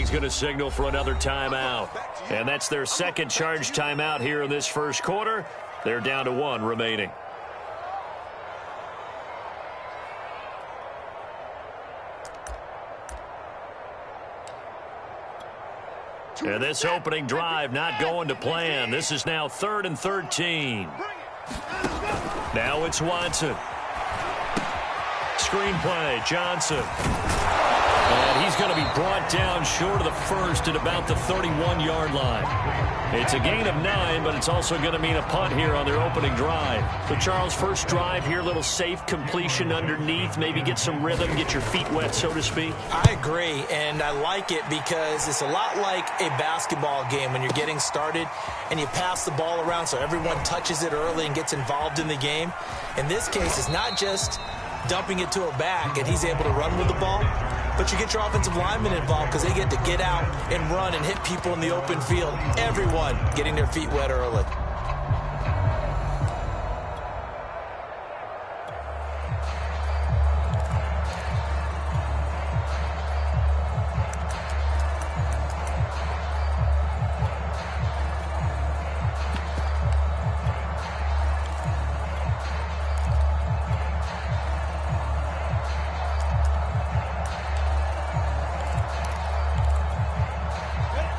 he's going to signal for another timeout. And that's their second charge timeout here in this first quarter. They're down to 1 remaining. And this opening drive not going to plan. This is now 3rd and 13. Now it's Watson. Screenplay, Johnson. And he's going to be brought down short of the first at about the 31-yard line. It's a gain of 9, but it's also going to mean a punt here on their opening drive. So, Charles, first drive here, little safe completion underneath, maybe get some rhythm, get your feet wet, so to speak. I agree, and I like it because it's a lot like a basketball game when you're getting started and you pass the ball around so everyone touches it early and gets involved in the game. In this case, it's not just dumping it to a back and he's able to run with the ball, but you get your offensive linemen involved because they get to get out and run and hit people in the open field. Everyone getting their feet wet early.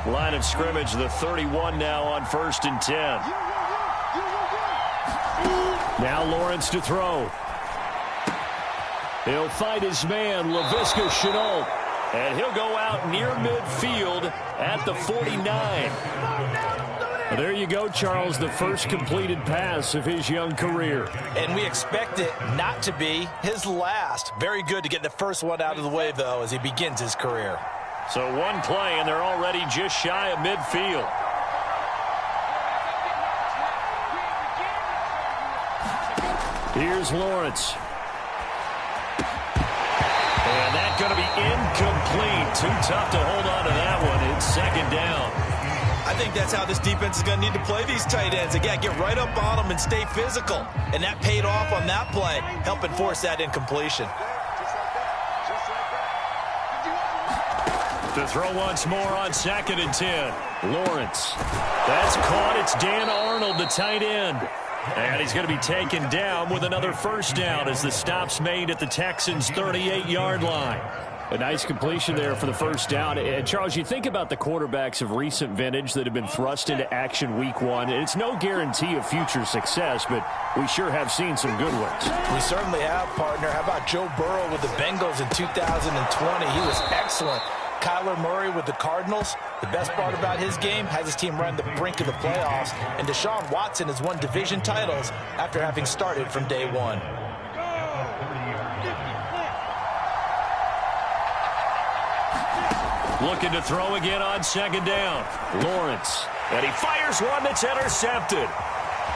Line of scrimmage, the 31 now on 1st and 10. Now Lawrence to throw. He'll find his man, Laviska Shenault, and he'll go out near midfield at the 49. There you go, Charles, the first completed pass of his young career. And we expect it not to be his last. Very good to get the first one out of the way, though, as he begins his career. So one play, and they're already just shy of midfield. Here's Lawrence. And that's going to be incomplete. Too tough to hold on to that one. It's 2nd down. I think that's how this defense is going to need to play these tight ends. Again, get right up on them and stay physical. And that paid off on that play, helping force that incompletion. To throw once more on 2nd and 10. Lawrence. That's caught. It's Dan Arnold, the tight end. And he's going to be taken down with another first down as the stop's made at the Texans' 38-yard line. A nice completion there for the first down. And Charles, you think about the quarterbacks of recent vintage that have been thrust into action week 1. It's no guarantee of future success, but we sure have seen some good ones. We certainly have, partner. How about Joe Burrow with the Bengals in 2020? He was excellent. Kyler Murray with the Cardinals. The best part about his game, has his team run the brink of the playoffs. And Deshaun Watson has won division titles after having started from day 1. Looking to throw again on 2nd down. Lawrence. And he fires one that's intercepted.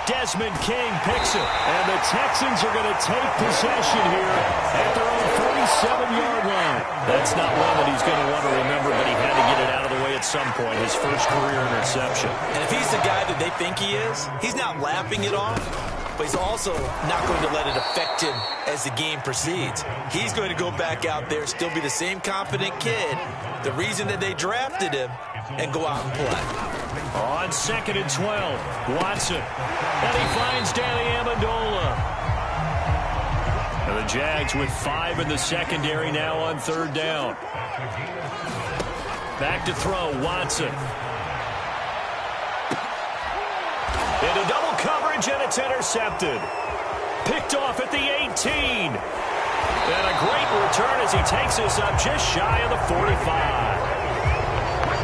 Desmond King picks it. And the Texans are going to take possession here at their own 47-yard line. That's not one that he's going to want to remember, but he had to get it out of the way at some point. His first career interception. And if he's the guy that they think he is, he's not laughing it off, but he's also not going to let it affect him as the game proceeds. He's going to go back out there, still be the same confident kid, the reason that they drafted him, and go out and play. On 2nd and 12, Watson. And he finds Danny Amendola. And the Jags with 5 in the secondary now on 3rd down. Back to throw, Watson. Into double coverage, and it's intercepted. Picked off at the 18. And a great return as he takes us up just shy of the 45.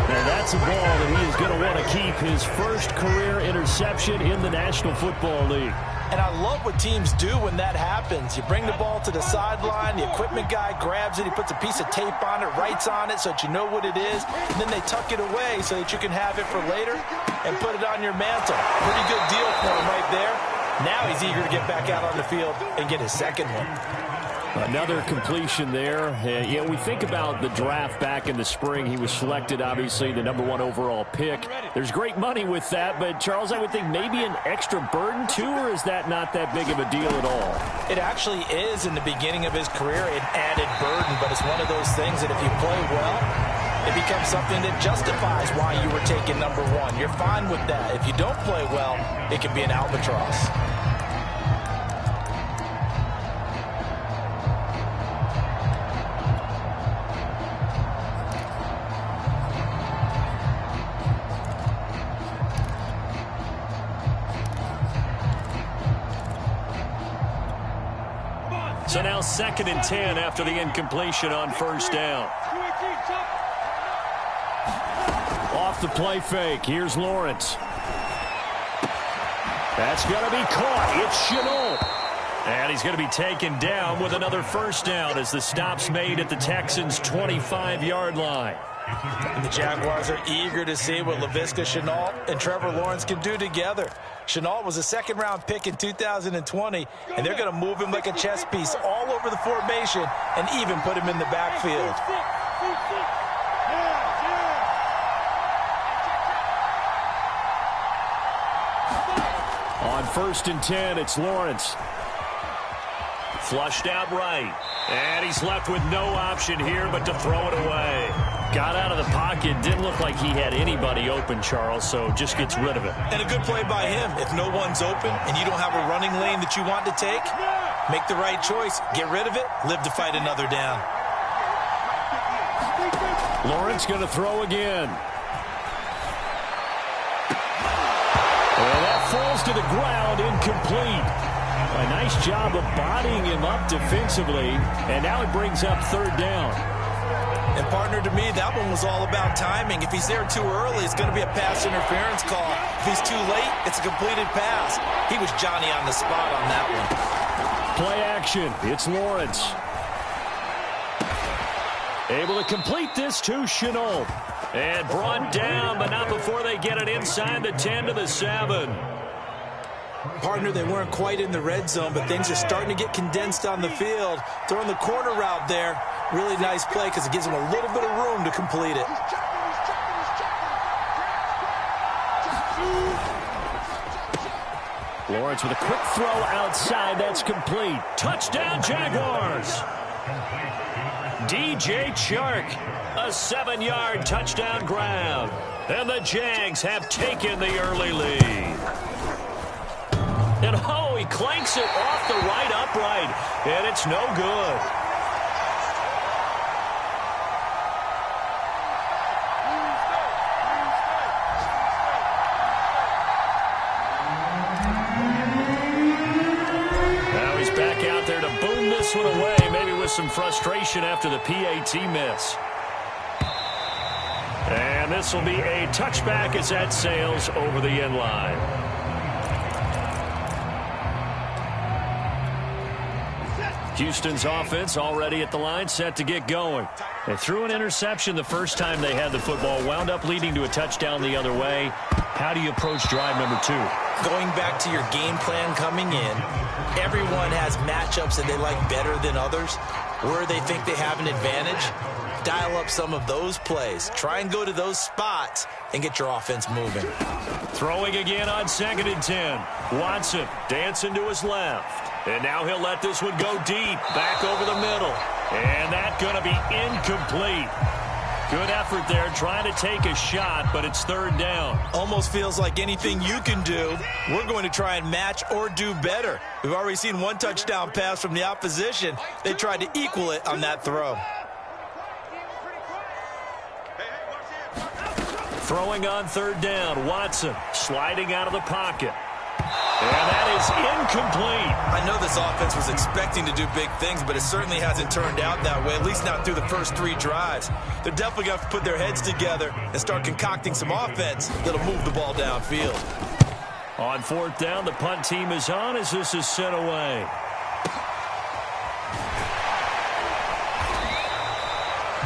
And that's a ball that he is going to want to keep, his first career interception in the National Football League. And I love what teams do when that happens. You bring the ball to the sideline, the equipment guy grabs it, he puts a piece of tape on it, writes on it so that you know what it is, and then they tuck it away so that you can have it for later and put it on your mantle. Pretty good deal for him right there. Now he's eager to get back out on the field and get his second one. Another completion there. We think about the draft back in the spring. He was selected, obviously, the #1 overall pick. There's great money with that, but, Charles, I would think maybe an extra burden, too, or is that not that big of a deal at all? It actually is in the beginning of his career, an added burden, but it's one of those things that if you play well, it becomes something that justifies why you were taking number one. You're fine with that. If you don't play well, it can be an albatross. So now 2nd and 10 after the incompletion on first down. Off the play fake. Here's Lawrence. That's going to be caught. It's Shenault. And he's going to be taken down with another first down as the stop's made at the Texans' 25-yard line. And the Jaguars are eager to see what Laviska Shenault and Trevor Lawrence can do together. Shenault was a second-round pick in 2020, and they're going to move him like a chess piece all over the formation and even put him in the backfield. On 1st and 10, it's Lawrence. Flushed out right. And he's left with no option here but to throw it away. Got out of the pocket. Didn't look like he had anybody open, Charles, so just gets rid of it. And a good play by him. If no one's open and you don't have a running lane that you want to take, make the right choice. Get rid of it. Live to fight another down. Lawrence going to throw again. And that falls to the ground, incomplete. A nice job of bodying him up defensively, and now it brings up 3rd down. And, partner, to me, that one was all about timing. If he's there too early, it's going to be a pass interference call. If he's too late, it's a completed pass. He was Johnny on the spot on that one. Play action. It's Lawrence. Able to complete this to Shenault. And brought down, but not before they get it inside the 10 to the 7. Partner, they weren't quite in the red zone, but things are starting to get condensed on the field. Throwing the corner route there. Really nice play because it gives them a little bit of room to complete it. Lawrence with a quick throw outside. That's complete. Touchdown, Jaguars. DJ Chark, a 7-yard touchdown grab. And the Jags have taken the early lead. And, oh, he clanks it off the right upright, and it's no good. Now he's back out there to boom this one away, maybe with some frustration after the PAT miss. And this will be a touchback as that sails over the end line. Houston's offense already at the line, set to get going. They threw an interception the first time they had the football, wound up leading to a touchdown the other way. How do you approach drive number 2? Going back to your game plan coming in, everyone has matchups that they like better than others. Where they think they have an advantage, dial up some of those plays. Try and go to those spots and get your offense moving. Throwing again on 2nd and 10. Watson dancing to his left. And now he'll let this one go deep, back over the middle. And that's going to be incomplete. Good effort there, trying to take a shot, but it's 3rd down. Almost feels like anything you can do, we're going to try and match or do better. We've already seen one touchdown pass from the opposition. They tried to equal it on that throw. Throwing on 3rd down, Watson sliding out of the pocket. And that is incomplete. I know this offense was expecting to do big things, but it certainly hasn't turned out that way, at least not through the first 3 drives. They're definitely going to have to put their heads together and start concocting some offense that'll move the ball downfield. On 4th down, the punt team is on as this is sent away.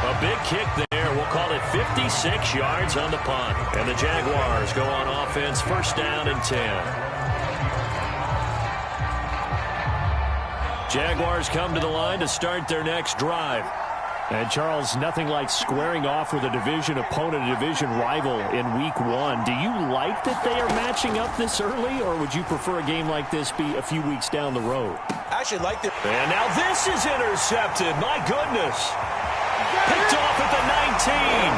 A big kick there. We'll call it 56 yards on the punt. And the Jaguars go on offense, 1st down and 10. Jaguars come to the line to start their next drive. And, Charles, nothing like squaring off with a division opponent, a division rival in Week 1. Do you like that they are matching up this early, or would you prefer a game like this be a few weeks down the road? I actually like it. And now this is intercepted. My goodness. Picked off at the and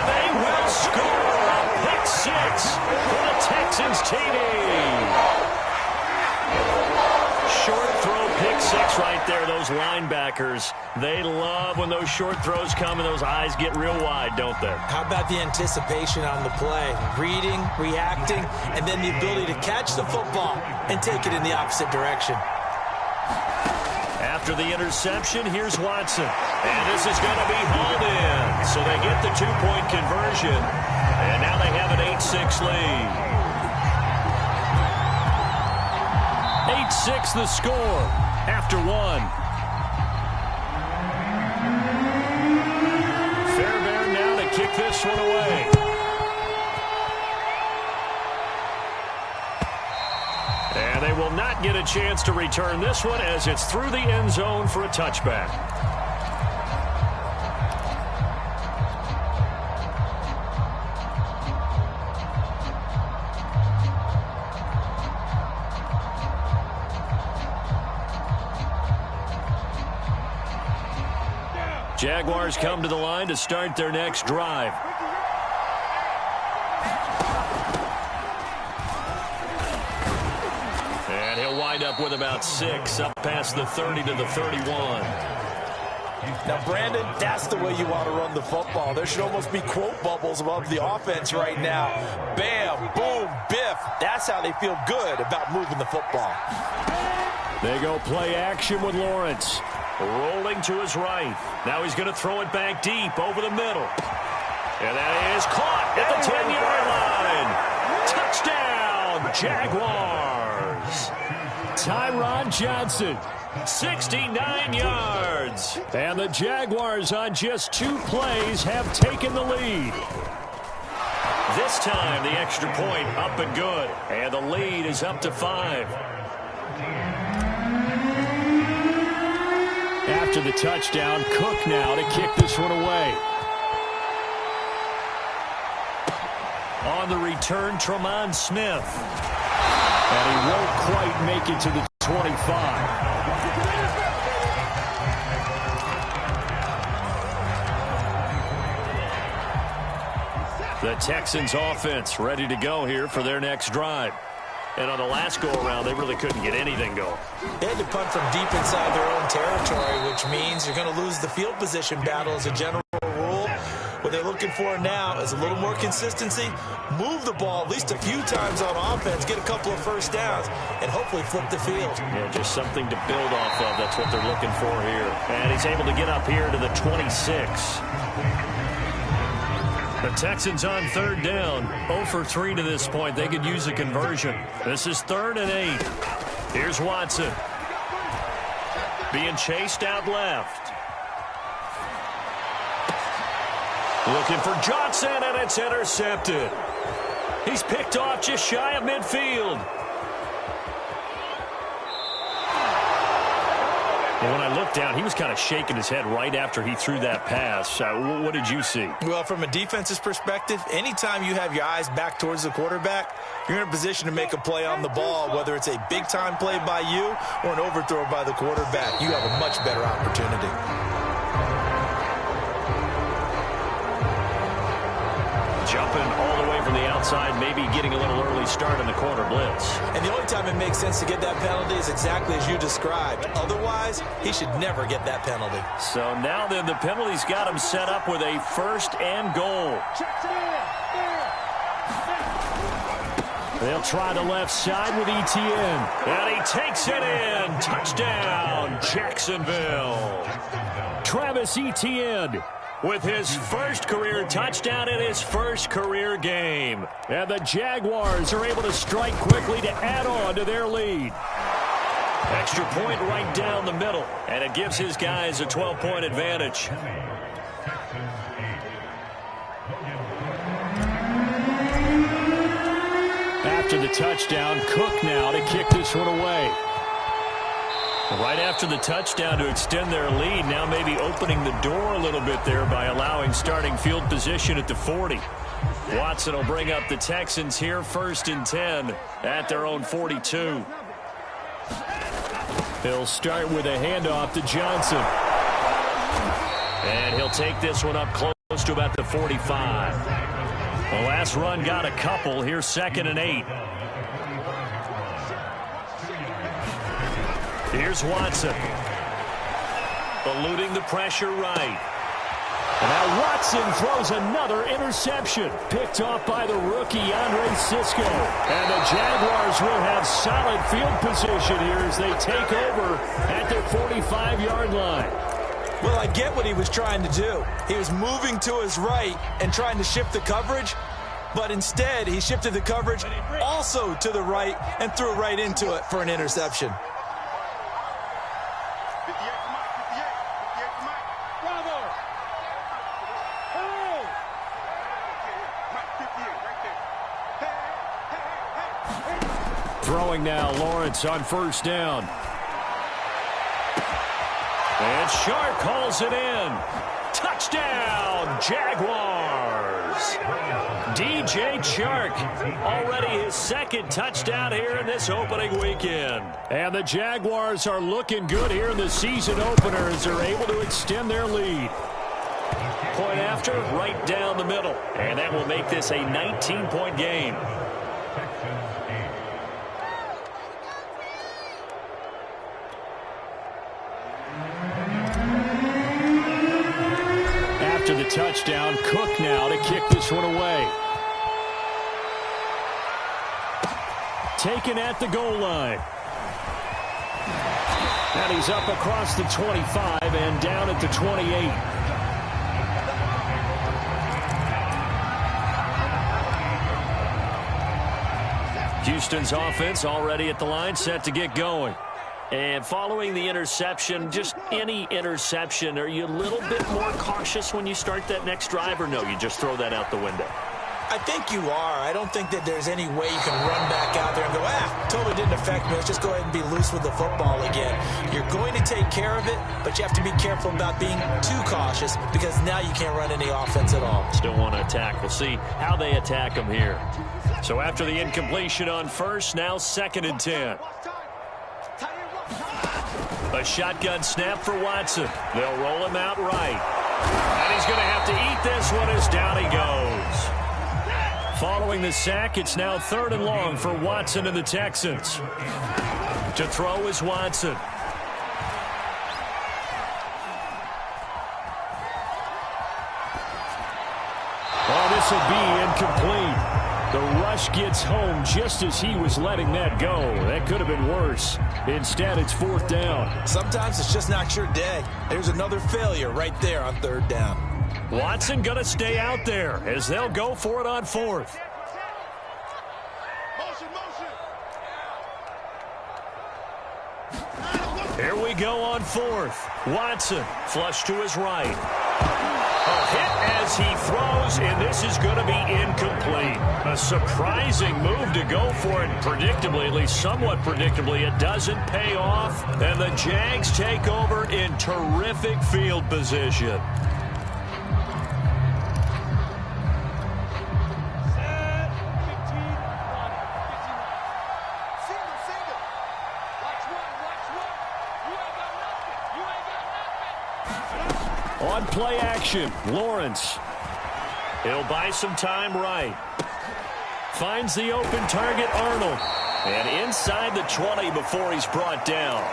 they will score a pick six for the Texans TD. Short throw pick six right there. Those linebackers, they love when those short throws come and those eyes get real wide, don't they? How about the anticipation on the play? Reading, reacting, and then the ability to catch the football and take it in the opposite direction. After the interception, here's Watson. And this is going to be hauled in. So they get the two-point conversion. And now they have an 8-6 lead. 8-6 the score after one. Fairbairn now to kick this one away. And they will not get a chance to return this one as it's through the end zone for a touchback. Jaguars come to the line to start their next drive. And he'll wind up with about 6 up past the 30 to the 31. Now, Brandon, that's the way you want to run the football. There should almost be quote bubbles above the offense right now. Bam, boom, biff. That's how they feel good about moving the football. They go play action with Lawrence. Rolling to his right. Now he's going to throw it back deep over the middle. And that is caught at the 10-yard line. Touchdown, Jaguars. Tyron Johnson, 69 yards. And the Jaguars on just 2 plays have taken the lead. This time the extra point up and good. And the lead is up to 5. After the touchdown, Cook now to kick this one away. On the return, Tremont Smith. And he won't quite make it to the 25. The Texans offense ready to go here for their next drive. And on the last go-around, they really couldn't get anything going. They had to punt from deep inside their own territory, which means you're going to lose the field position battle as a general rule. What they're looking for now is a little more consistency, move the ball at least a few times on offense, get a couple of first downs, and hopefully flip the field. Yeah, just something to build off of. That's what they're looking for here. And he's able to get up here to the 26. The Texans on third down, 0 for 3 to this point. They could use a conversion. This is 3rd and 8. Here's Watson. Being chased out left. Looking for Johnson, and it's intercepted. He's picked off just shy of midfield. When I looked down, he was kind of shaking his head right after he threw that pass. What did you see? Well, from a defense's perspective, anytime you have your eyes back towards the quarterback, you're in a position to make a play on the ball, whether it's a big-time play by you or an overthrow by the quarterback. You have a much better opportunity. Jumping all the way from the outside, maybe getting a little early start in the corner blitz. And the only time it makes sense to get that penalty is exactly as you described. Otherwise, he should never get that penalty. So now then, the penalty's got him set up with a 1st and goal. They'll try the left side with Etienne. And he takes it in. Touchdown, Jacksonville. Travis Etienne with his first career touchdown in his first career game. And the Jaguars are able to strike quickly to add on to their lead. Extra point right down the middle, and it gives his guys a 12-point advantage. After the touchdown, Cook now to kick this one away. Right after the touchdown to extend their lead, now maybe opening the door a little bit there by allowing starting field position at the 40. Watson will bring up the Texans here 1st and 10 at their own 42. He'll start with a handoff to Johnson. And he'll take this one up close. Close to about the 45. The last run got a couple. Here's 2nd and 8. Here's Watson. Eluding the pressure right. And now Watson throws another interception. Picked off by the rookie, Andre Sisco. And the Jaguars will have solid field position here as they take over at their 45-yard line. Well, I get what he was trying to do. He was moving to his right and trying to shift the coverage, but instead he shifted the coverage also to the right and threw right into it for an interception. Throwing now, Lawrence on 1st down. And Shark calls it in. Touchdown, Jaguars. DJ Chark, already his 2nd touchdown here in this opening weekend. And the Jaguars are looking good here in the season opener as they're able to extend their lead. Point after, right down the middle. And that will make this a 19-point game. After the touchdown, Cook now to kick this one away. Taken at the goal line. And he's up across the 25 and down at the 28. Houston's offense already at the line, set to get going. And following the interception, just any interception, are you a little bit more cautious when you start that next drive, or no, you just throw that out the window? I think you are. I don't think that there's any way you can run back out there and go, totally didn't affect me. Let's just go ahead and be loose with the football again. You're going to take care of it, but you have to be careful about being too cautious because now you can't run any offense at all. Still want to attack. We'll see how they attack them here. So after the incompletion on 1st, now 2nd and 10. A shotgun snap for Watson. They'll roll him out right. And he's going to have to eat this one as down he goes. Following the sack, it's now 3rd and long for Watson and the Texans. To throw is Watson. Oh, this will be incomplete. The rush gets home just as he was letting that go. That could have been worse. Instead, it's 4th down. Sometimes it's just not your day. There's another failure right there on 3rd down. Watson going to stay out there as they'll go for it on 4th. Here we go on 4th. Watson flush to his right. A hit as he throws, and this is going to be incomplete. A surprising move to go for it. Predictably, at least somewhat predictably, it doesn't pay off. And the Jags take over in terrific field position. On play action, Lawrence. He'll buy some time right. Finds the open target, Arnold. And inside the 20 before he's brought down.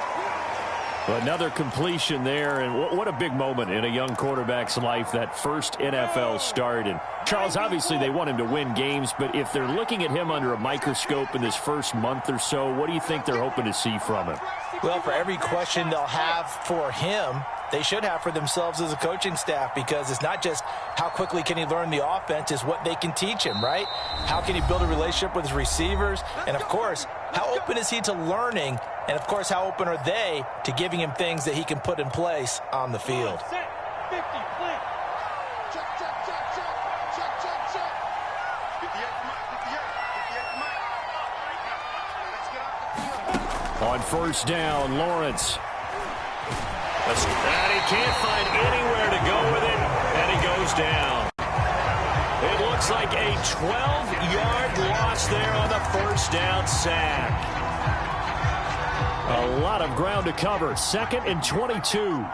Another completion there, and what a big moment in a young quarterback's life, that first NFL start. And Charles, obviously they want him to win games, but if they're looking at him under a microscope in this first month or so, what do you think they're hoping to see from him? Well, for every question they'll have for him, they should have for themselves as a coaching staff, because it's not just how quickly can he learn the offense, it's what they can teach him, right? How can he build a relationship with his receivers? And, of course, how open is he to learning? And, of course, how open are they to giving him things that he can put in place on the field? On 1st down, Lawrence. And he can't find anywhere to go with it, and he goes down. It looks like a 12-yard loss there on the 1st down sack. A lot of ground to cover. 2nd and 22.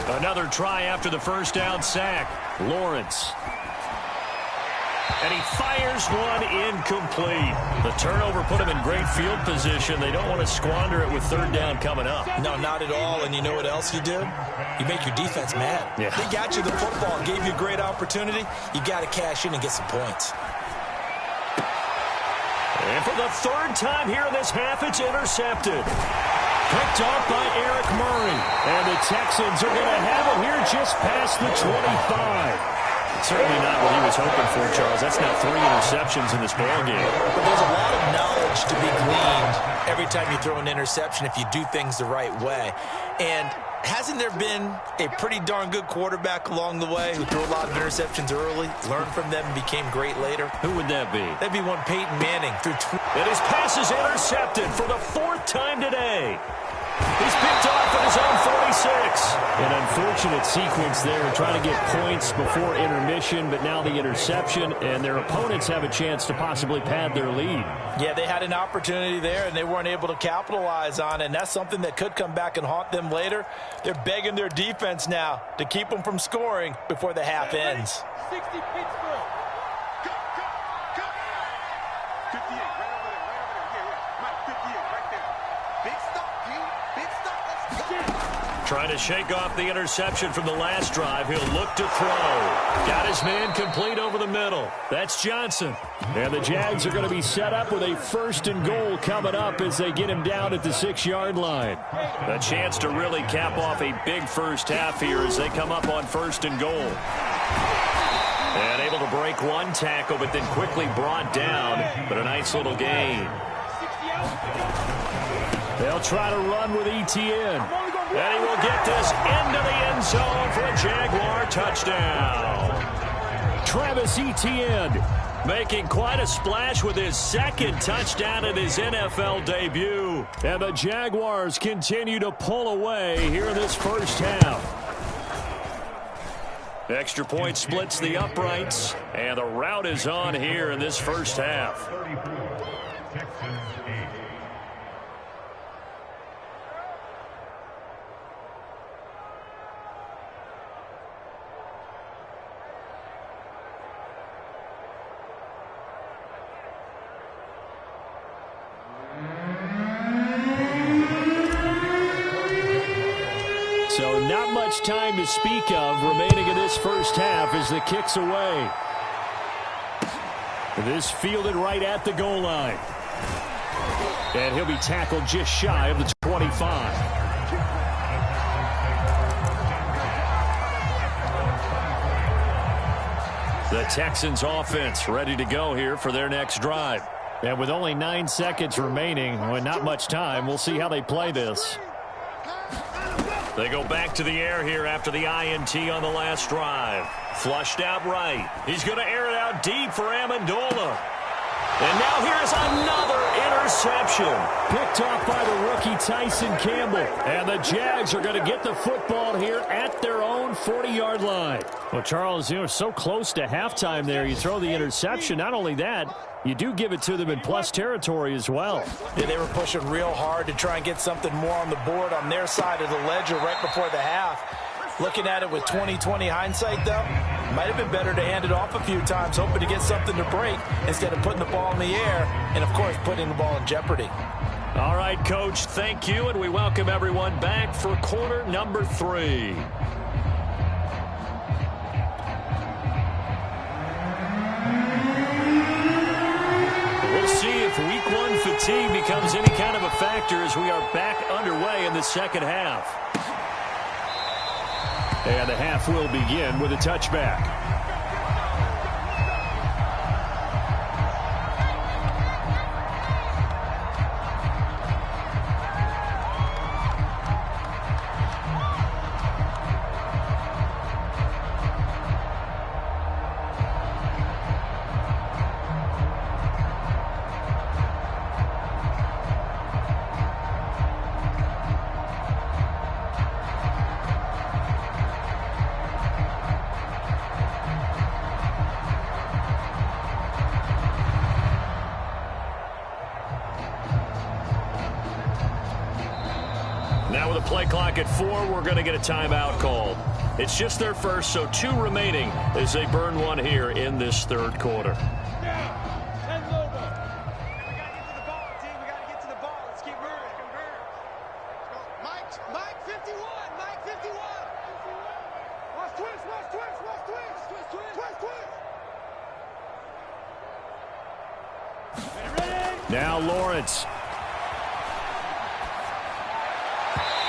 Another try after the first down sack. Lawrence. And he fires one incomplete. The turnover put him in great field position. They don't want to squander it with third down coming up. No, not at all. And you know what else you do? You make your defense mad. Yeah. They got you the football, gave you a great opportunity. You got to cash in and get some points. And for the third time here in this half, it's intercepted. Picked off by Eric Murray. And the Texans are going to have it here just past the 25. Certainly not what he was hoping for, Charles. That's now 3 interceptions in this ballgame. But there's a lot of knowledge to be gleaned every time you throw an interception if you do things the right way. And hasn't there been a pretty darn good quarterback along the way who threw a lot of interceptions early, learned from them, and became great later? Who would that be? That'd be one Peyton Manning. And his pass is intercepted for the 4th time today. He's picked off at his own 46. An unfortunate sequence there, trying to get points before intermission, but now the interception, and their opponents have a chance to possibly pad their lead. Yeah, they had an opportunity there, and they weren't able to capitalize on it, and that's something that could come back and haunt them later. They're begging their defense now to keep them from scoring before the half ends. 60 Pittsburgh. Go, go, go. 58, right over there, Yeah. Mike, 58, right there. Big stop, King. Big stop. Let's go. Trying to shake off the interception from the last drive. He'll look to throw. Got his man complete over the middle. That's Johnson. And the Jags are going to be set up with a 1st and goal coming up as they get him down at the 6-yard line. A chance to really cap off a big first half here as they come up on 1st and goal. And able to break one tackle, but then quickly brought down. But a nice little gain. They'll try to run with Etienne. And he will get this into the end zone for a Jaguar touchdown. Travis Etienne making quite a splash with his 2nd touchdown in his NFL debut. And the Jaguars continue to pull away here in this first half. Extra point splits the uprights, and the route is on here in this first half. So not much time to speak of remaining in this first half as the kick's away. This fielded right at the goal line. And he'll be tackled just shy of the 25. The Texans offense ready to go here for their next drive. And with only 9 seconds remaining, with not much time, we'll see how they play this. They go back to the air here after the INT on the last drive. Flushed out right. He's going to air it out deep for Amendola. And now here's another interception. Picked off by the rookie Tyson Campbell. And the Jags are going to get the football here at their own 40-yard line. Well, Charles, you know, so close to halftime there. You throw the interception. Not only that, you do give it to them in plus territory as well. Yeah, they were pushing real hard to try and get something more on the board on their side of the ledger right before the half. Looking at it with 20/20 hindsight, though, might have been better to hand it off a few times, hoping to get something to break instead of putting the ball in the air and, of course, putting the ball in jeopardy. All right, Coach, thank you, and we welcome everyone back for quarter number 3. We'll see if week 1 fatigue becomes any kind of a factor as we are back underway in the second half. And the half will begin with a touchback. Now with a play clock at 4, we're going to get a timeout called. It's just their first, so 2 remaining as they burn one here in this third quarter. Now Lawrence.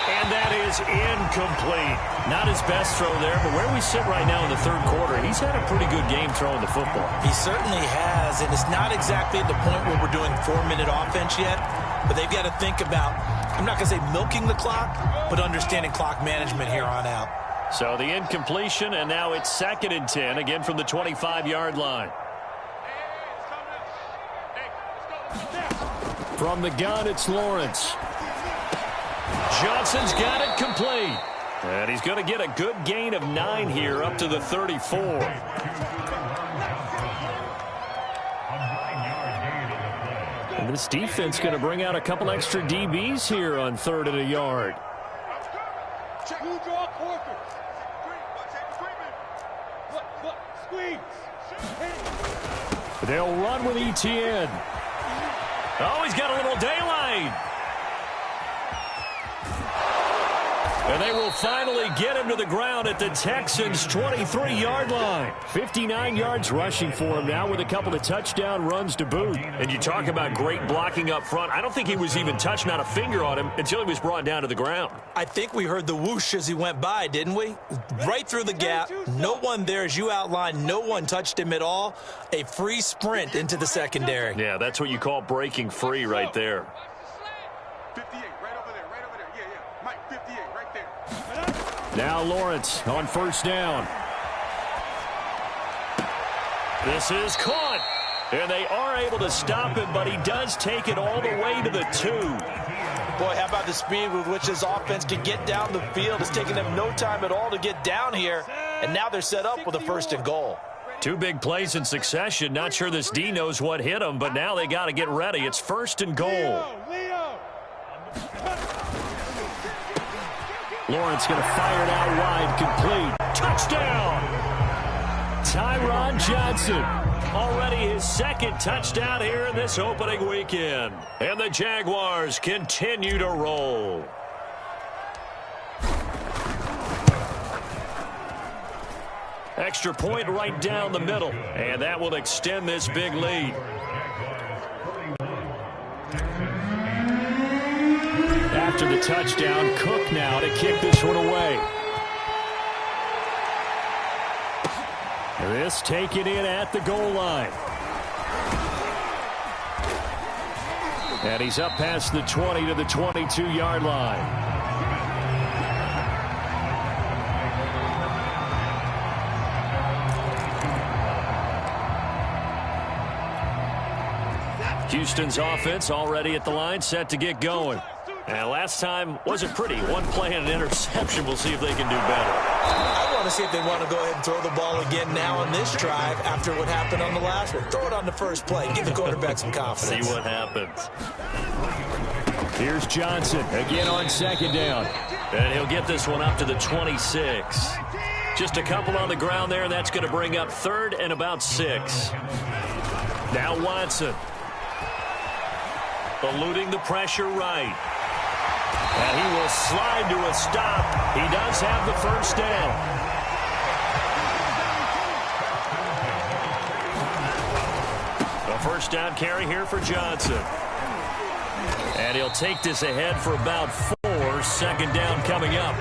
And that is incomplete. Not his best throw there, but where we sit right now in the third quarter, he's had a pretty good game throwing the football. He certainly has, and it's not exactly at the point where we're doing 4-minute offense yet, but they've got to think about, I'm not going to say milking the clock, but understanding clock management here on out. So the incompletion, and now it's 2nd and 10, again from the 25-yard line. From the gun, it's Lawrence. Johnson's got it complete. And he's going to get a good gain of 9 here up to the 34. And this defense going to bring out a couple extra DBs here on 3rd and a yard. They'll run with Etienne. Oh, he's got a little daylight. And they will finally get him to the ground at the Texans' 23-yard line. 59 yards rushing for him now with a couple of touchdown runs to boot. And you talk about great blocking up front. I don't think he was even touched, not a finger on him, until he was brought down to the ground. I think we heard the whoosh as he went by, didn't we? Right through the gap. No one there, as you outlined. No one touched him at all. A free sprint into the secondary. Yeah, that's what you call breaking free right there. 58, right over there, right over there. Yeah, yeah. Mike, 58, right there. Now Lawrence on 1st down. This is caught. And they are able to stop him, but he does take it all the way to the 2. Boy, how about the speed with which his offense can get down the field? It's taking them no time at all to get down here. And now they're set up with a 1st and goal. 2 big plays in succession. Not sure this D knows what hit him, but now they got to get ready. It's 1st and goal. Lawrence going to fire it out wide, complete. Touchdown! Tyron Johnson. Already his 2nd touchdown here in this opening weekend. And the Jaguars continue to roll. Extra point right down the middle. And that will extend this big lead. After the touchdown, Cook now to kick this one away. This taken in at the goal line. And he's up past the 20 to the 22-yard line. Houston's offense already at the line, set to get going. And last time wasn't pretty. One play and an interception. We'll see if they can do better. I want to see if they want to go ahead and throw the ball again now on this drive after what happened on the last one. Throw it on the first play. Give the quarterback some confidence. See what happens. Here's Johnson again on 2nd down. And he'll get this one up to the 26. Just a couple on the ground there, and that's going to bring up 3rd and about 6. Now Watson. Eluding the pressure right. And he will slide to a stop. He does have the 1st down. A 1st down carry here for Johnson. And he'll take this ahead for about 4. 2nd down coming up.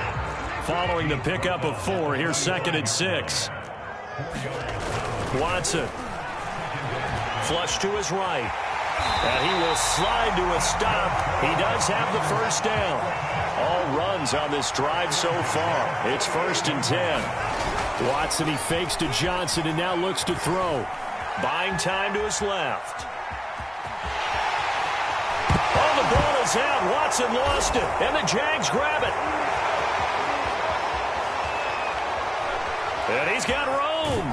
Following the pickup of 4, here's 2nd and 6. Watson. Flush to his right. And he will slide to a stop. He does have the 1st down. All runs on this drive so far. It's 1st and 10. Watson, he fakes to Johnson and now looks to throw. Buying time to his left. Oh, the ball is out. Watson lost it. And the Jags grab it. And he's got room.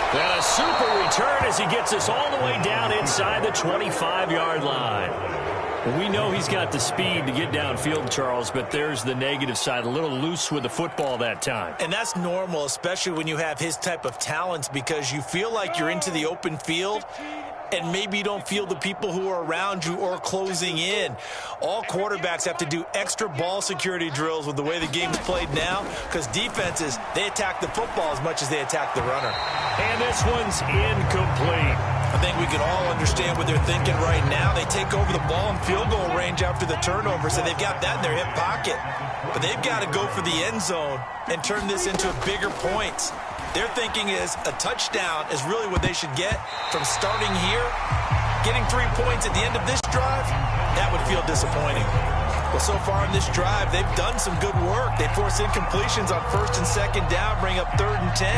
And a super return as he gets us all the way down inside the 25-yard line. We know he's got the speed to get downfield, Charles, but there's the negative side. A little loose with the football that time. And that's normal, especially when you have his type of talents, because you feel like you're into the open field and maybe you don't feel the people who are around you or closing in. All quarterbacks have to do extra ball security drills with the way the game's played now, because defenses, they attack the football as much as they attack the runner. And this one's incomplete. I think we can all understand what they're thinking right now. They take over the ball in field goal range after the turnover, so they've got that in their hip pocket. But they've got to go for the end zone and turn this into bigger points. Their thinking is a touchdown is really what they should get from starting here. Getting 3 points at the end of this drive, that would feel disappointing. Well, so far in this drive, they've done some good work. They force incompletions on 1st and 2nd down, bring up 3rd and 10.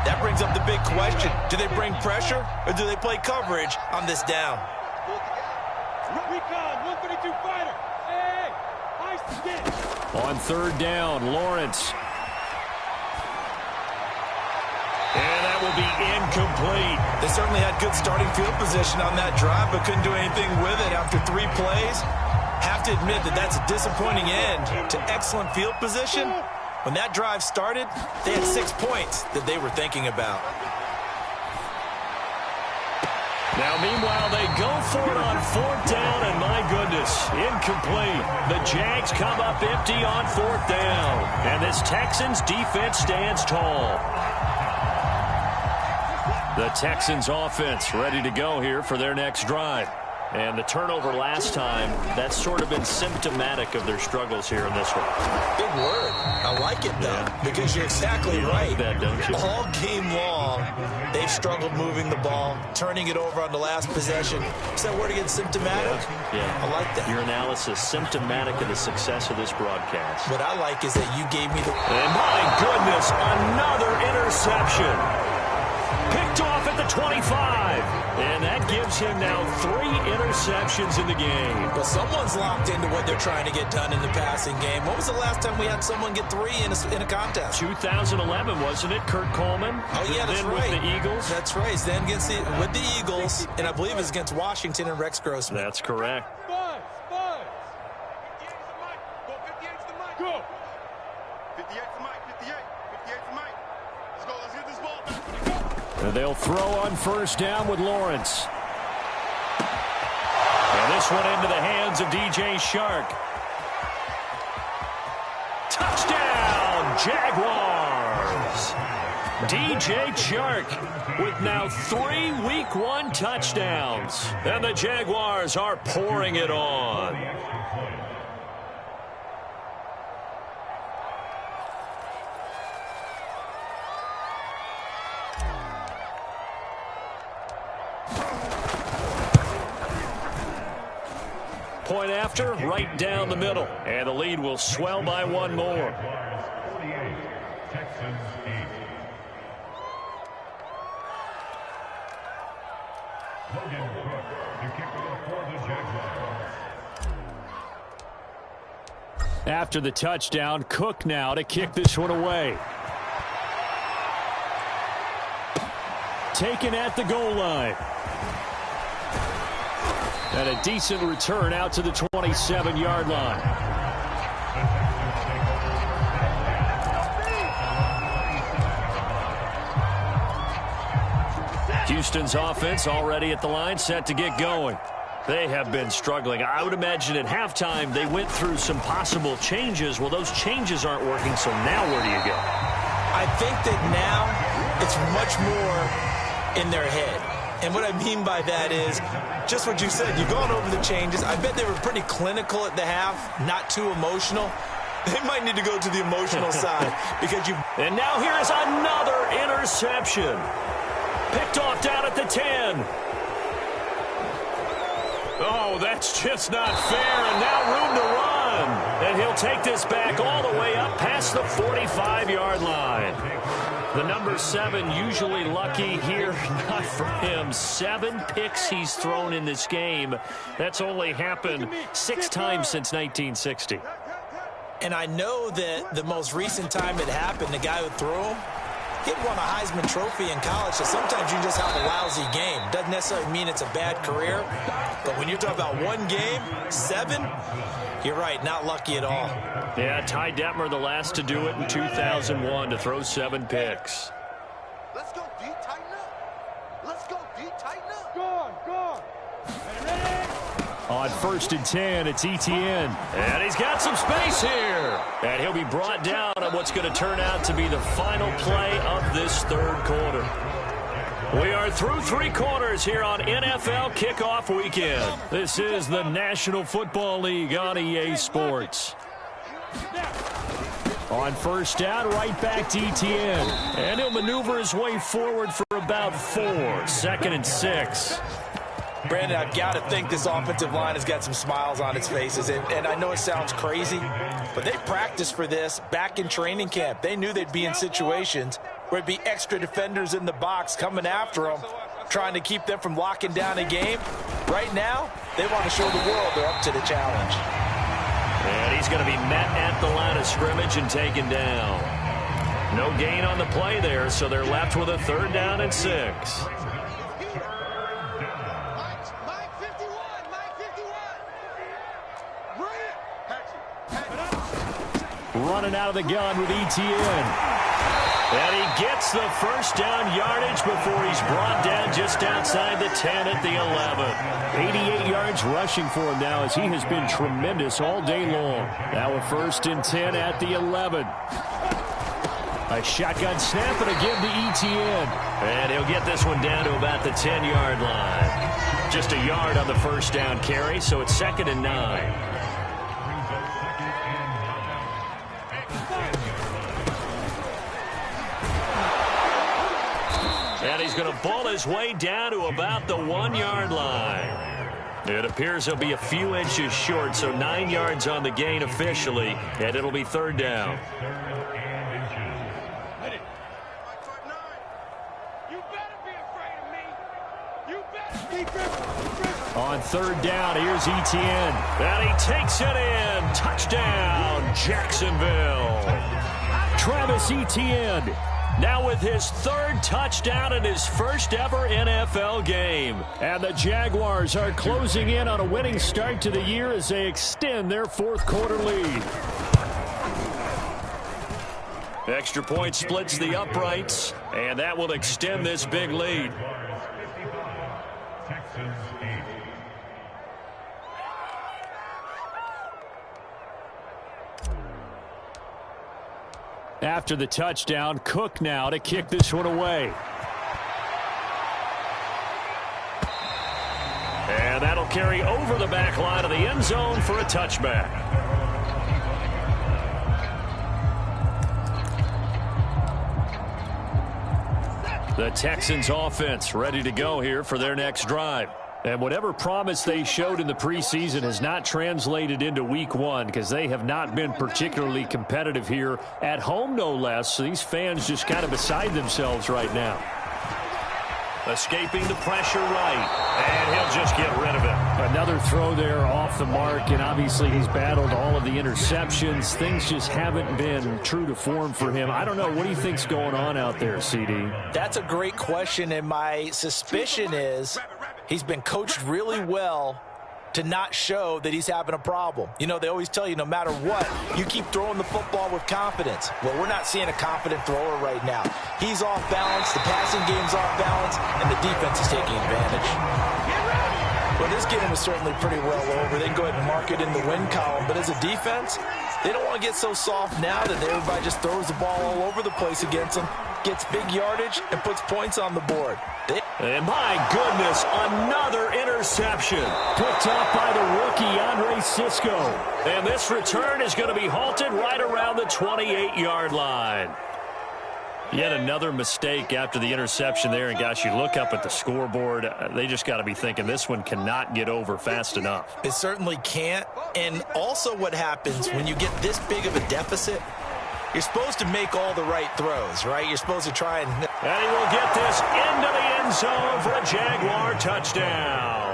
That brings up the big question. Do they bring pressure or do they play coverage on this down? On 3rd down, Lawrence. And that will be incomplete. They certainly had good starting field position on that drive, but couldn't do anything with it after 3 plays. Have to admit that that's a disappointing end to excellent field position. When that drive started, they had 6 points that they were thinking about. Now, meanwhile, they go for it on 4th down, and my goodness, incomplete. The Jags come up empty on 4th down, and this Texans defense stands tall. The Texans offense ready to go here for their next drive. And the turnover last time, that's sort of been symptomatic of their struggles here in this one. Big word. I like it, though, because you're exactly right. Like that, don't you? All game long, they've struggled moving the ball, turning it over on the last possession. Is that word again, symptomatic? Yeah. I like that. Your analysis, symptomatic of the success of this broadcast. What I like is that you gave me the... And my goodness, another interception. Picked off at the 25. And that gives him now 3 interceptions in the game. But someone's locked into what they're trying to get done in the passing game. When was the last time we had someone get 3 in a contest? 2011, wasn't it? Kurt Coleman. Oh, yeah, that's then right. With the Eagles. That's right. Then with the Eagles, and I believe it's against Washington and Rex Grossman. That's correct. Go. 58 for Mike. 58 for Mike. Let's go. Let's get this ball back. They'll throw on 1st down with Lawrence. And this one into the hands of DJ Shark. Touchdown, Jaguars! DJ Shark with now 3 Week 1 touchdowns. And the Jaguars are pouring it on. Point after, right down the middle. And the lead will swell by 1 more. After the touchdown, Cook now to kick this one away. Taken at the goal line. And a decent return out to the 27-yard line. Houston's offense already at the line, set to get going. They have been struggling. I would imagine at halftime they went through some possible changes. Well, those changes aren't working, so now where do you go? I think that now it's much more in their head. And what I mean by that is just what you said. You've gone over the changes. I bet they were pretty clinical at the half, not too emotional. They might need to go to the emotional side because you. And now here is another interception. Picked off down at the 10. Oh, that's just not fair. And now room to run. And he'll take this back all the way up past the 45-yard line. The number 7 usually lucky here, not for him. 7 picks he's thrown in this game. That's only happened 6 times since 1960. And I know that the most recent time it happened, the guy who threw him, He had won a Heisman Trophy in college, so sometimes you just have a lousy game. Doesn't necessarily mean it's a bad career, but when you're talking about one game, 7, you're right, not lucky at all. Yeah, Ty Detmer, the last to do it in 2001, to throw 7 picks. Let's go, D, tighten up. Let's go, D, tighten up. Go. On 1st and 10, it's Etienne. And he's got some space here. And he'll be brought down on what's going to turn out to be the final play of this 3rd quarter. We are through 3 quarters here on NFL Kickoff Weekend. This is the National Football League on EA Sports. On 1st down, right back to Etienne. And he'll maneuver his way forward for about 4. 2nd and 6. Brandon, I've got to think this offensive line has got some smiles on its faces. And I know it sounds crazy, but they practiced for this back in training camp. They knew they'd be in situations where it'd be extra defenders in the box coming after them, trying to keep them from locking down a game. Right now, they want to show the world they're up to the challenge. And he's going to be met at the line of scrimmage and taken down. No gain on the play there, so they're left with a 3rd down and 6. Running out of the gun with Etienne. And he gets the 1st down yardage before he's brought down just outside the 10 at the 11. 88 yards rushing for him now as he has been tremendous all day long. Now a 1st and 10 at the 11. A shotgun snap and a give to Etienne. And he'll get this one down to about the 10-yard line. Just a yard on the 1st down carry, so it's 2nd and 9. And he's going to ball his way down to about the 1-yard line. It appears he'll be a few inches short, so 9 yards on the gain officially, and it'll be 3rd down. On 3rd down, here's Etienne. And he takes it in. Touchdown, Jacksonville. Travis Etienne. Now with his 3rd touchdown in his 1st ever NFL game. And the Jaguars are closing in on a winning start to the year as they extend their 4th quarter lead. Extra point splits the uprights, and that will extend this big lead. After the touchdown, Cook now to kick this one away. And that'll carry over the back line of the end zone for a touchback. The Texans offense ready to go here for their next drive. And whatever promise they showed in the preseason has not translated into week 1 because they have not been particularly competitive here at home, no less. So these fans just kind of beside themselves right now. Escaping the pressure right, and he'll just get rid of it. Another throw there off the mark, and obviously he's battled all of the interceptions. Things just haven't been true to form for him. I don't know. What do you think's going on out there, CD? That's a great question, and my suspicion is he's been coached really well to not show that he's having a problem. You know, they always tell you no matter what, you keep throwing the football with confidence. Well, we're not seeing a confident thrower right now. He's off balance, the passing game's off balance, and the defense is taking advantage. Well, this game is certainly pretty well over. They can go ahead and mark it in the win column, but as a defense, they don't want to get so soft now that everybody just throws the ball all over the place against them, gets big yardage, and puts points on the board. And my goodness, another interception. Picked off by the rookie, Andre Cisco. And this return is going to be halted right around the 28-yard line. Yet another mistake after the interception there. And, gosh, you look up at the scoreboard, they just got to be thinking this one cannot get over fast enough. It certainly can't. And also what happens when you get this big of a deficit, you're supposed to make all the right throws, right? You're supposed to try and he will get this into the end zone for a Jaguar touchdown.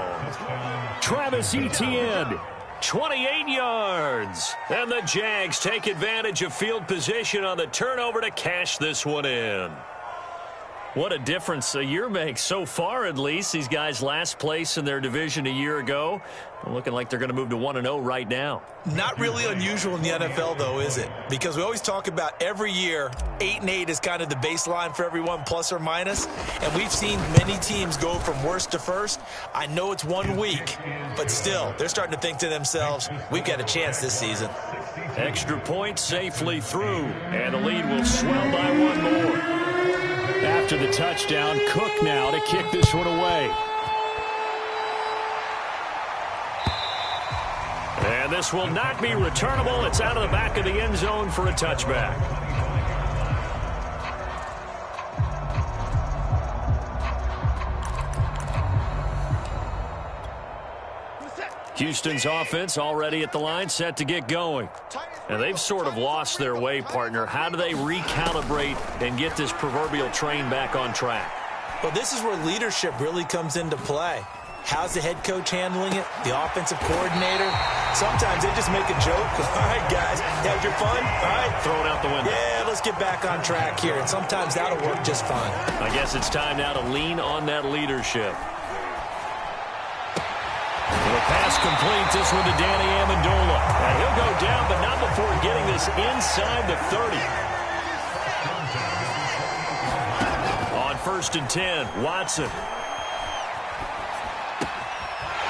Travis Etienne, 28 yards. And the Jags take advantage of field position on the turnover to cash this one in. What a difference a year makes so far, at least. These guys last place in their division a year ago. Looking like they're going to move to 1-0 right now. Not really unusual in the NFL, though, is it? Because we always talk about every year, 8-8 is kind of the baseline for everyone, plus or minus. And we've seen many teams go from worst to first. I know it's 1 week, but still, they're starting to think to themselves, we've got a chance this season. Extra point safely through, and the lead will swell by 1 more. After the touchdown, Cook now to kick this one away. And this will not be returnable. It's out of the back of the end zone for a touchback. Houston's offense already at the line, set to get going. And they've sort of lost their way, partner. How do they recalibrate and get this proverbial train back on track? Well, this is where leadership really comes into play. How's the head coach handling it? The offensive coordinator? Sometimes they just make a joke. All right, guys, had your fun? All right. Throw it out the window. Yeah, let's get back on track here. And sometimes that'll work just fine. I guess it's time now to lean on that leadership. The pass complete, this one to Danny Amendola. And he'll go down, but not before getting this inside the 30. On 1st and 10, Watson.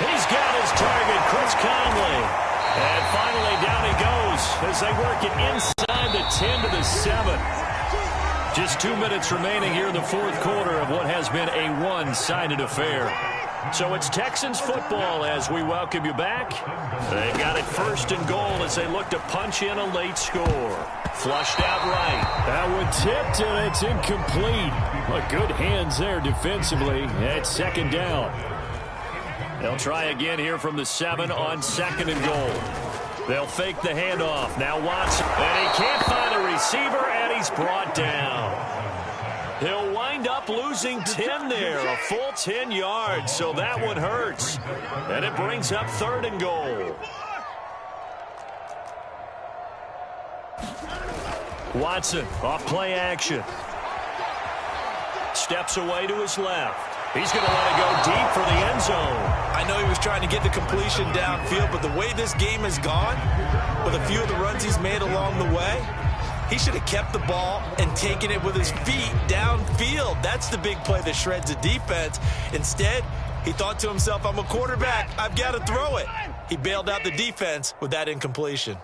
He's got his target, Chris Conley. And finally down he goes as they work it inside the 10 to the 7. Just 2 minutes remaining here in the fourth quarter of what has been a one-sided affair. So it's Texans football as we welcome you back. They've got it 1st and goal as they look to punch in a late score. Flushed out right. That one tipped, and it's incomplete. But good hands there defensively. It's 2nd down. They'll try again here from the 7 on 2nd and goal. They'll fake the handoff. Now Watson. And he can't find a receiver, and he's brought down. He'll wind up losing 10 there, a full 10 yards, so that one hurts. And it brings up 3rd and goal. Watson off play action. Steps away to his left. He's going to let it go deep for the end zone. I know he was trying to get the completion downfield, but the way this game has gone, with a few of the runs he's made along the way, he should have kept the ball and taken it with his feet downfield. That's the big play that shreds the defense. Instead, he thought to himself, I'm a quarterback. I've got to throw it. He bailed out the defense with that incompletion.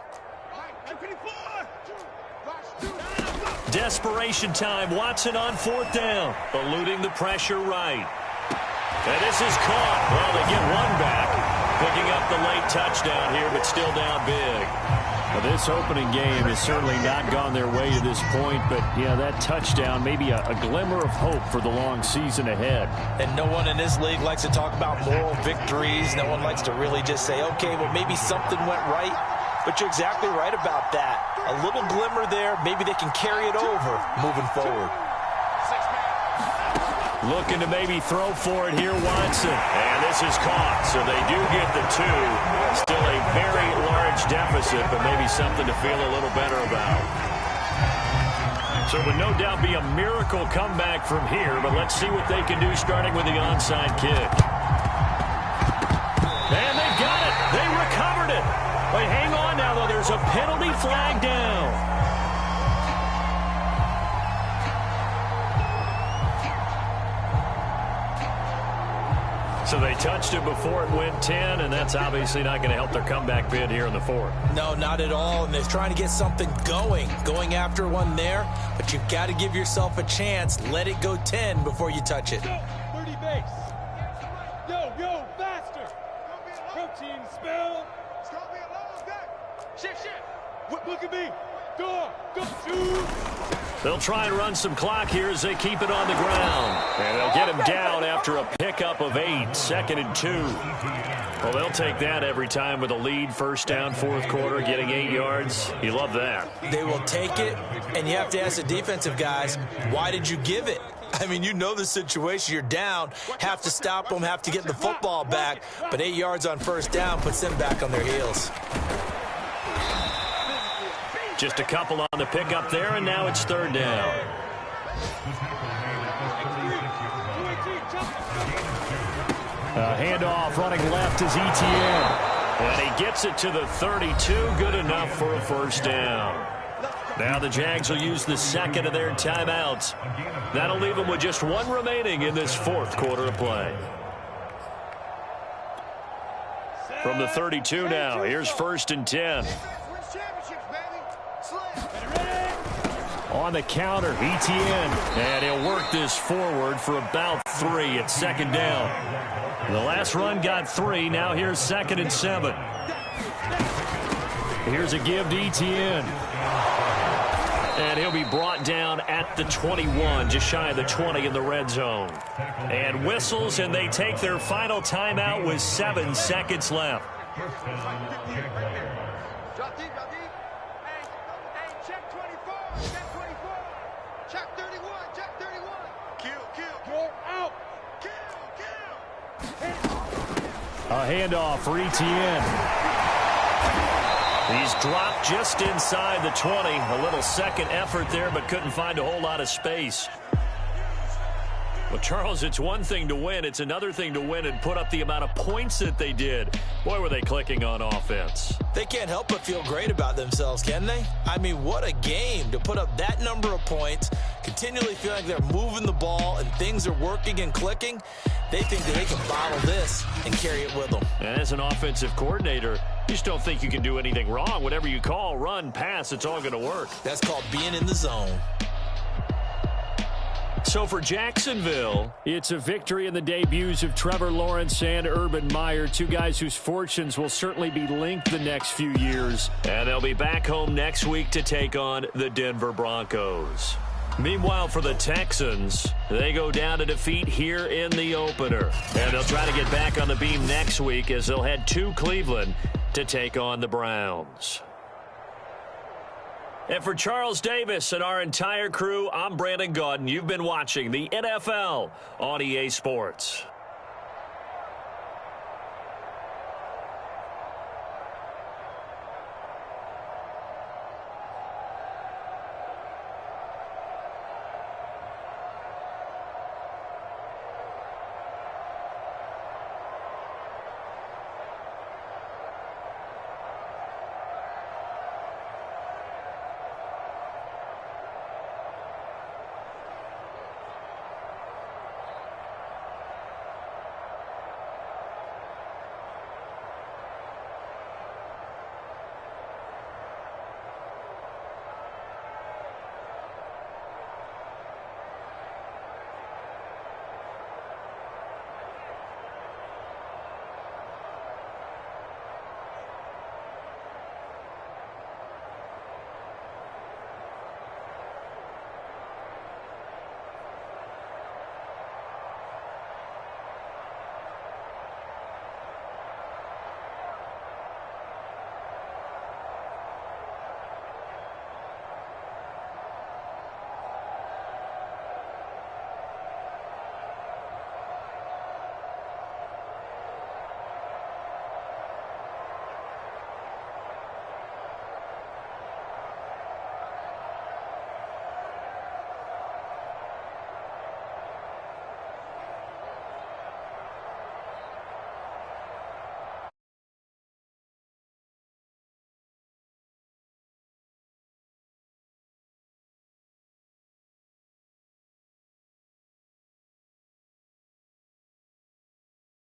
Desperation time. Watson on 4th down. Eluding the pressure right. And this is caught. Well, they get one back. Picking up the late touchdown here, but still down big. Well, this opening game has certainly not gone their way to this point, but, yeah, that touchdown, maybe a glimmer of hope for the long season ahead. And no one in this league likes to talk about moral victories. No one likes to really just say, okay, well, maybe something went right. But you're exactly right about that. A little glimmer there. Maybe they can carry it over moving forward. Looking to maybe throw for it here, Watson. And this is caught, so they do get the 2. Still a very large deficit, but maybe something to feel a little better about. So it would no doubt be a miracle comeback from here, but let's see what they can do starting with the onside kick. And they've got it. They recovered it. Wait, hang on now, though. There's a penalty flag down. So they touched it before it went 10, and that's obviously not going to help their comeback bid here in the 4th. No, not at all, and they're trying to get something going after one there, but you've got to give yourself a chance. Let it go 10 before you touch it. 30 base. Yo, faster. Protein spell. It's gonna be a long day. Shit. Look at me. Go, 2. They'll try and run some clock here as they keep it on the ground. And they'll get him down after a pickup of 8, 2nd and 2. Well, they'll take that every time with a lead. 1st down, 4th quarter, getting 8 yards. You love that. They will take it, and you have to ask the defensive guys, why did you give it? I mean, you know the situation. You're down, have to stop them, have to get the football back. But 8 yards on 1st down puts them back on their heels. Just a couple on the pickup there, and now it's 3rd down. Handoff running left is Etienne. And he gets it to the 32. Good enough for a first down. Now the Jags will use the second of their timeouts. That'll leave them with just one remaining in this fourth quarter of play. From the 32 now, here's 1st and 10. On the counter, Etienne. And he'll work this forward for about 3 at 2nd down. The last run got 3. Now here's 2nd and 7. Here's a give to Etienne. And he'll be brought down at the 21, just shy of the 20 in the red zone. And whistles, and they take their final timeout with 7 seconds left. Drop deep, drop deep. Hey, check 24, check 24. Check 31, check 31. Kill. Out. A handoff for Etienne. He's dropped just inside the 20. A little second effort there, but couldn't find a whole lot of space. Well, Charles, it's one thing to win. It's another thing to win and put up the amount of points that they did. Boy, were they clicking on offense. They can't help but feel great about themselves, can they? I mean, what a game to put up that number of points, continually feel like they're moving the ball and things are working and clicking. They think that they can bottle this and carry it with them. And as an offensive coordinator, you just don't think you can do anything wrong. Whatever you call, run, pass, it's all going to work. That's called being in the zone. So for Jacksonville, it's a victory in the debuts of Trevor Lawrence and Urban Meyer, two guys whose fortunes will certainly be linked the next few years. And they'll be back home next week to take on the Denver Broncos. Meanwhile, for the Texans, they go down to defeat here in the opener. And they'll try to get back on the beam next week as they'll head to Cleveland to take on the Browns. And for Charles Davis and our entire crew, I'm Brandon Gaudin. You've been watching the NFL on EA Sports.